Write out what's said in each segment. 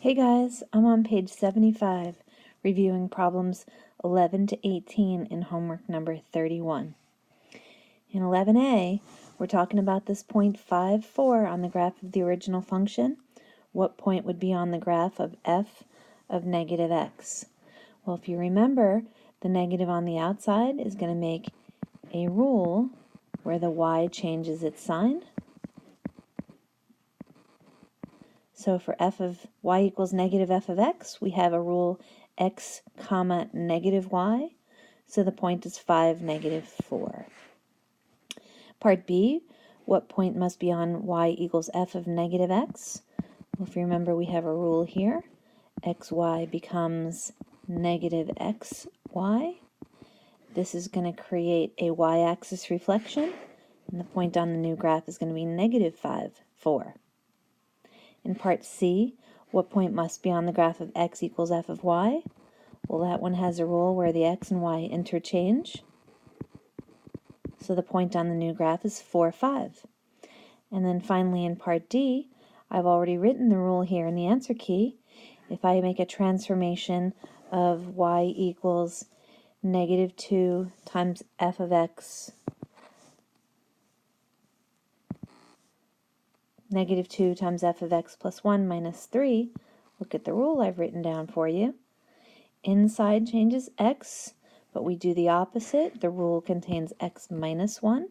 Hey guys, I'm on page 75, reviewing problems 11 to 18 in homework number 31. In 11a, we're talking about this point 5, 4 on the graph of the original function. What point would be on the graph of f of negative x? Well, if you remember, the negative on the outside is going to make a rule where the y changes its sign. So for f of y equals negative f of x, we have a rule x comma negative y. So the point is 5, negative 4. Part B, what point must be on y equals f of negative x? Well, if you remember, we have a rule here. xy becomes negative xy. This is going to create a y-axis reflection, and the point on the new graph is going to be negative 5, 4. In part C, what point must be on the graph of x equals f of y? Well, that one has a rule where the x and y interchange. So the point on the new graph is 4, 5. And then finally in part D, I've already written the rule here in the answer key. If I make a transformation of y equals negative 2 times f of x, negative 2 times f of x plus 1 minus 3, look at the rule I've written down for you. Inside changes x, but we do the opposite. The rule contains x minus 1.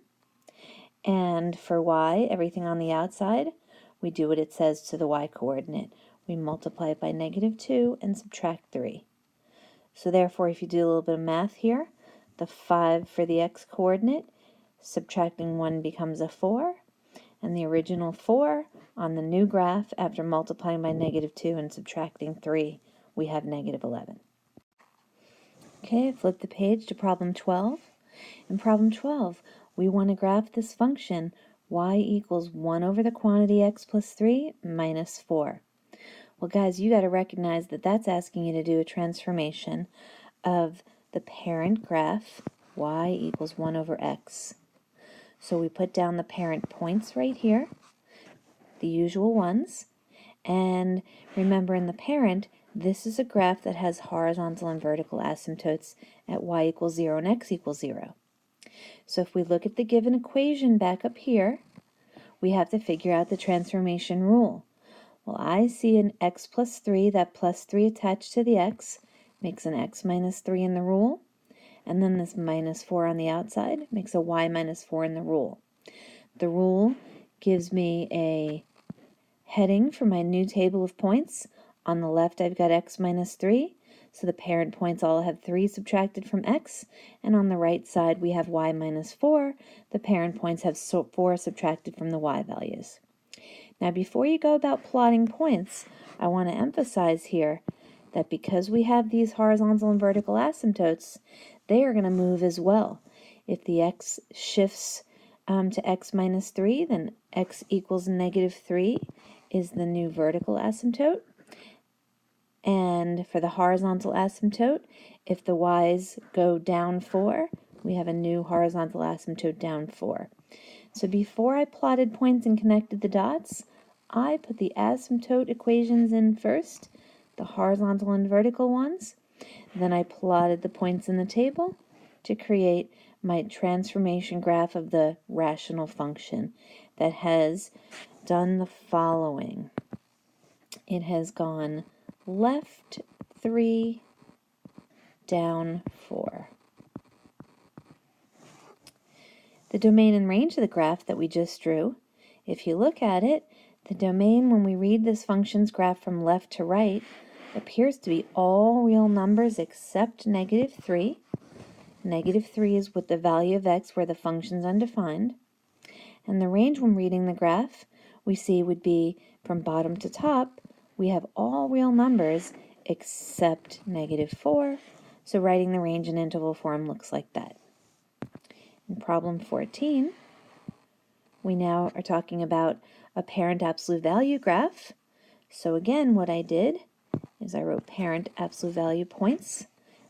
And for y, everything on the outside, we do what it says to the y coordinate. We multiply it by negative 2 and subtract 3. So therefore, if you do a little bit of math here, the 5 for the x coordinate, subtracting 1 becomes a 4. And the original 4 on the new graph, after multiplying by negative 2 and subtracting 3, we have negative 11. Okay, flip the page to problem 12. In problem 12, we want to graph this function y equals 1 over the quantity x plus 3 minus 4. Well, guys, you got to recognize that that's asking you to do a transformation of the parent graph y equals 1 over x. So we put down the parent points right here, the usual ones. And remember, in the parent, this is a graph that has horizontal and vertical asymptotes at y equals 0 and x equals 0. So if we look at the given equation back up here, we have to figure out the transformation rule. Well, I see an x plus 3, that plus 3 attached to the x makes an x minus 3 in the rule. And then this minus 4 on the outside makes a y minus 4 in the rule. The rule gives me a heading for my new table of points. On the left, I've got x minus 3, so the parent points all have 3 subtracted from x. And on the right side, we have y minus 4. The parent points have 4 subtracted from the y values. Now, before you go about plotting points, I want to emphasize here that because we have these horizontal and vertical asymptotes, they are going to move as well. If the x shifts to x minus 3, then x equals negative 3 is the new vertical asymptote. And for the horizontal asymptote, if the y's go down 4, we have a new horizontal asymptote down 4. So before I plotted points and connected the dots, I put the asymptote equations in first, the horizontal and vertical ones. Then I plotted the points in the table to create my transformation graph of the rational function that has done the following. It has gone left 3, down 4. The domain and range of the graph that we just drew, if you look at it, the domain, when we read this function's graph from left to right, appears to be all real numbers except negative 3. Negative 3 is with the value of x where the function's undefined. And the range when reading the graph, we see would be from bottom to top, we have all real numbers except negative 4. So writing the range in interval form looks like that. In problem 14, we now are talking about a parent absolute value graph. So again, what I did is I wrote parent absolute value points.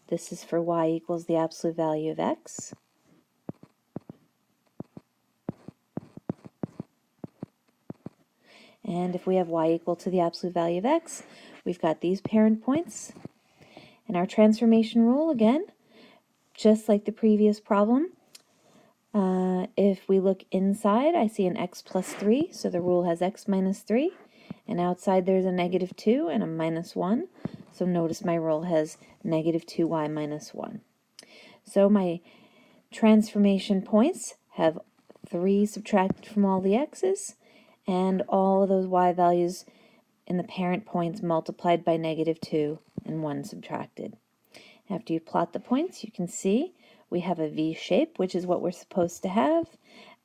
This is for y equals the absolute value of x. And if we have y equal to the absolute value of x, we've got these parent points. And our transformation rule, again, just like the previous problem, if we look inside, I see an x plus 3, so the rule has x minus 3. And outside there's a negative 2 and a minus 1. So notice my rule has negative 2y minus 1. So my transformation points have 3 subtracted from all the x's, and all of those y values in the parent points multiplied by negative 2 and 1 subtracted. After you plot the points, you can see we have a V shape, which is what we're supposed to have.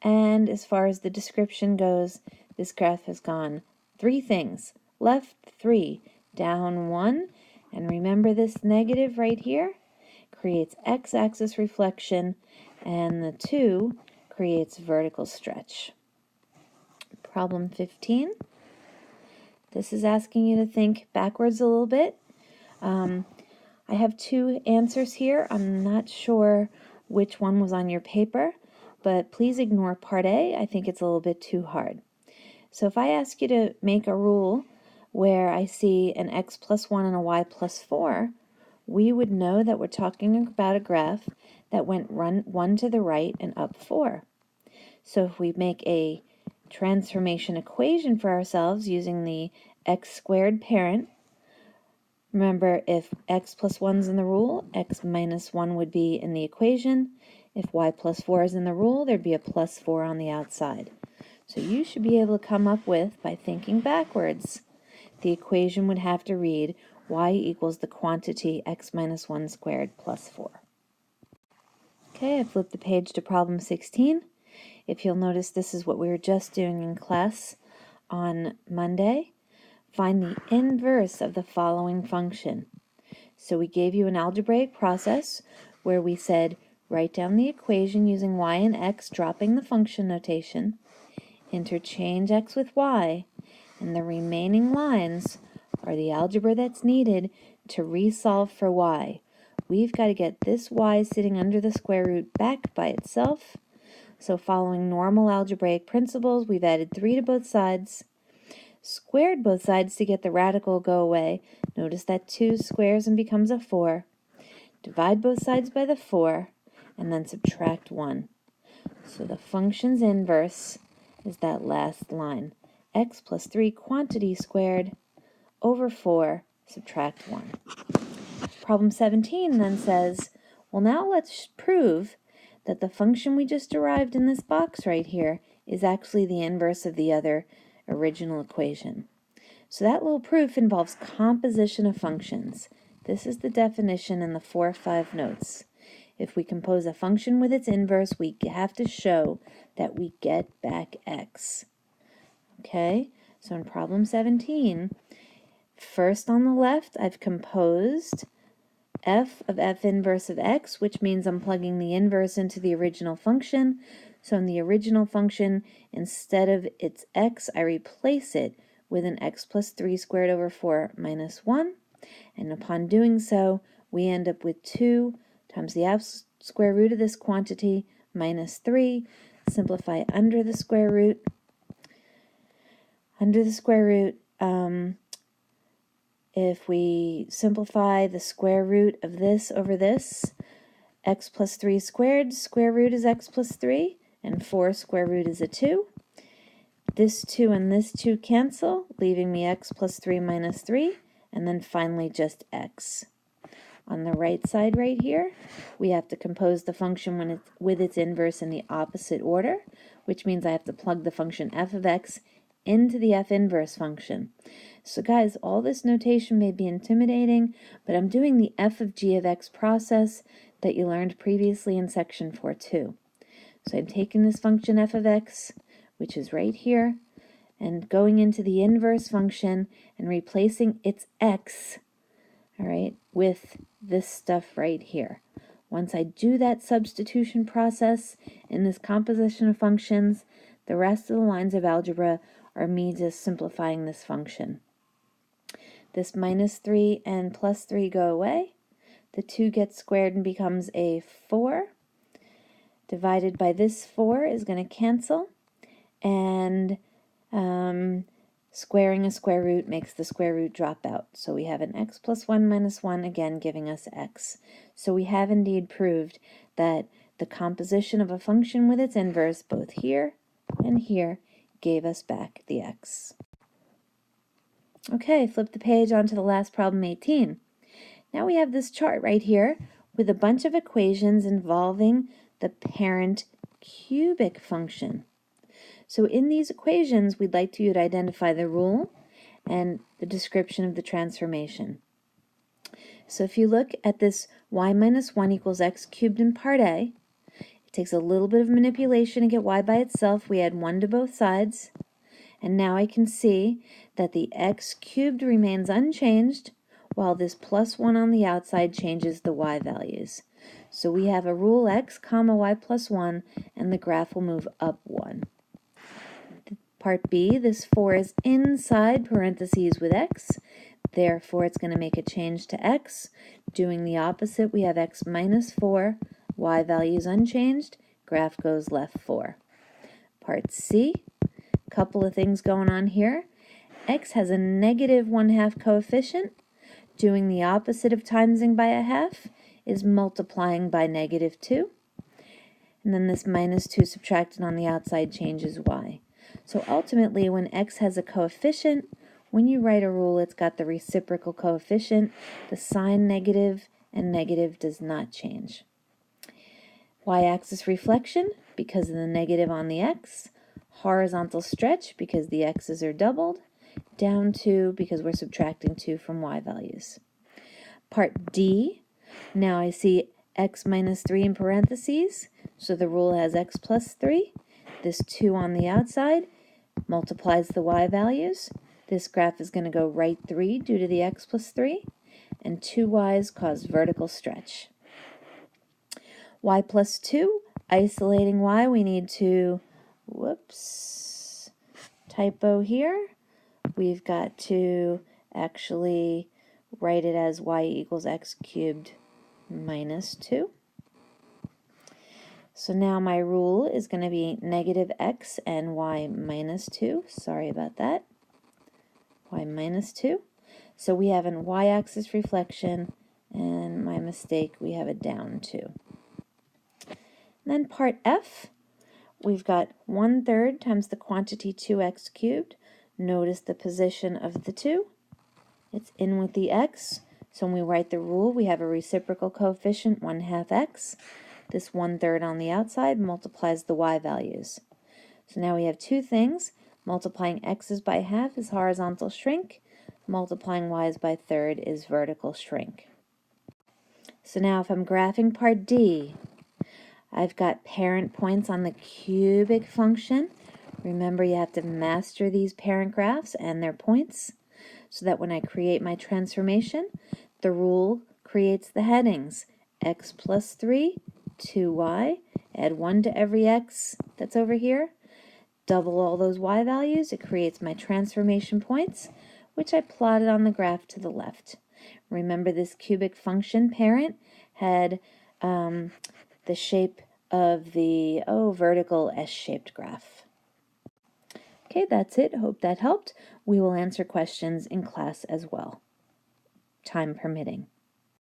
And as far as the description goes, this graph has gone 3 things. Left 3, down 1, and remember this negative right here creates x-axis reflection, and the 2 creates vertical stretch. Problem 15. This is asking you to think backwards a little bit. I have 2 answers here. I'm not sure which one was on your paper, but please ignore part A. I think it's a little bit too hard. So if I ask you to make a rule where I see an x plus 1 and a y plus 4, we would know that we're talking about a graph that went 1 to the right and up 4. So if we make a transformation equation for ourselves using the x squared parent, remember, if x plus 1 is in the rule, x minus 1 would be in the equation. If y plus 4 is in the rule, there'd be a plus 4 on the outside. So you should be able to come up with, by thinking backwards, the equation would have to read y equals the quantity x minus 1 squared plus 4. Okay, I flipped the page to problem 16. If you'll notice, this is what we were just doing in class on Monday. Find the inverse of the following function. So we gave you an algebraic process where we said write down the equation using y and x, dropping the function notation, interchange x with y, and the remaining lines are the algebra that's needed to resolve for y. We've got to get this y sitting under the square root back by itself. So following normal algebraic principles, we've added 3 to both sides, squared both sides to get the radical go away. Notice that 2 squares and becomes a 4. Divide both sides by the 4, and then subtract 1. So the function's inverse is that last line. X plus 3 quantity squared over 4, subtract 1. Problem 17 then says, well, now let's prove that the function we just derived in this box right here is actually the inverse of the other original equation. So that little proof involves composition of functions. This is the definition in the 4 or 5 notes. If we compose a function with its inverse, we have to show that we get back x. Okay, so in problem 17, first on the left, I've composed f of f inverse of x, which means I'm plugging the inverse into the original function. So in the original function, instead of its x, I replace it with an x plus 3 squared over 4 minus 1. And upon doing so, we end up with 2 times the absolute square root of this quantity minus 3. Simplify under the square root. If we simplify the square root of this over this, x plus 3 squared, square root is x plus 3, and 4 square root is a 2. This 2 and this 2 cancel, leaving me x plus 3 minus 3, and then finally just x. On the right side right here, we have to compose the function with its inverse in the opposite order, which means I have to plug the function f of x into the f inverse function. So guys, all this notation may be intimidating, but I'm doing the f of g of x process that you learned previously in section 4.2. So I'm taking this function f of x, which is right here, and going into the inverse function and replacing its x, all right, with this stuff right here. Once I do that substitution process in this composition of functions, the rest of the lines of algebra are me just simplifying this function. This minus 3 and plus 3 go away. The 2 gets squared and becomes a 4. Divided by this 4 is going to cancel. And Squaring a square root makes the square root drop out. So we have an x plus 1 minus 1, again giving us x. So we have indeed proved that the composition of a function with its inverse, both here and here, gave us back the x. Okay, flip the page onto the last problem, 18. Now we have this chart right here with a bunch of equations involving the parent cubic function. So in these equations, we'd like you to identify the rule and the description of the transformation. So if you look at this y minus 1 equals x cubed in part A, it takes a little bit of manipulation to get y by itself. We add 1 to both sides. And now I can see that the x cubed remains unchanged, while this plus 1 on the outside changes the y values. So we have a rule x comma y plus 1, and the graph will move up 1. Part B, this 4 is inside parentheses with x, therefore it's going to make a change to x. Doing the opposite, we have x minus 4, y value is unchanged, graph goes left 4. Part C, couple of things going on here. X has a negative 1/2 coefficient. Doing the opposite of timesing by a half is multiplying by negative 2. And then this minus 2 subtracted on the outside changes y. So ultimately, when x has a coefficient, when you write a rule, it's got the reciprocal coefficient. The sign negative and negative does not change. Y-axis reflection, because of the negative on the x. Horizontal stretch, because the x's are doubled. Down 2, because we're subtracting 2 from y values. Part D, now I see x minus 3 in parentheses, so the rule has x plus 3. This 2 on the outside multiplies the y values. This graph is going to go right 3 due to the x plus 3, and 2 y's cause vertical stretch. Y plus 2, isolating y, we need to, whoops, typo here. We've got to actually write it as y equals x cubed minus 2. So now my rule is going to be negative x and y minus 2. Sorry about that. Y minus 2. So we have an y-axis reflection, and my mistake, we have a down 2. Then part F, we've got 1/3 times the quantity 2x cubed. Notice the position of the 2. It's in with the x. So when we write the rule, we have a reciprocal coefficient, 1/2 x. This 1/3 on the outside multiplies the y values. So now we have two things. Multiplying x's by half is horizontal shrink. Multiplying y's by third is vertical shrink. So now if I'm graphing part D, I've got parent points on the cubic function. Remember, you have to master these parent graphs and their points so that when I create my transformation, the rule creates the headings. X plus 3, 2y, add 1 to every x that's over here, double all those y values, it creates my transformation points, which I plotted on the graph to the left. Remember, this cubic function parent had the shape of the vertical S-shaped graph. Okay, that's it. Hope that helped. We will answer questions in class as well, time permitting.